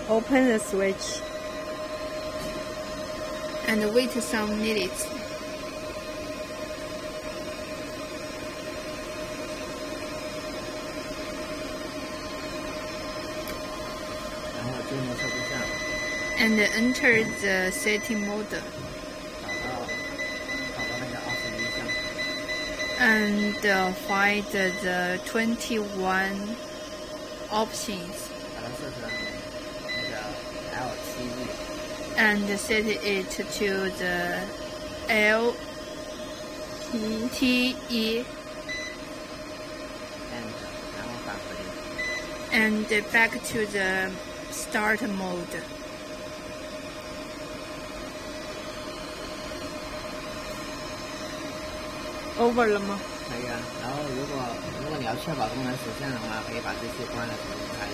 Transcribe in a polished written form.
Open the switch. And wait some minutes. And enter the setting mode. And find the 21 options. And set it to the LTE. And back to the start mode. Over 了吗？可以啊。然后如果你要确保功能实现的话，可以把这些关了重新开。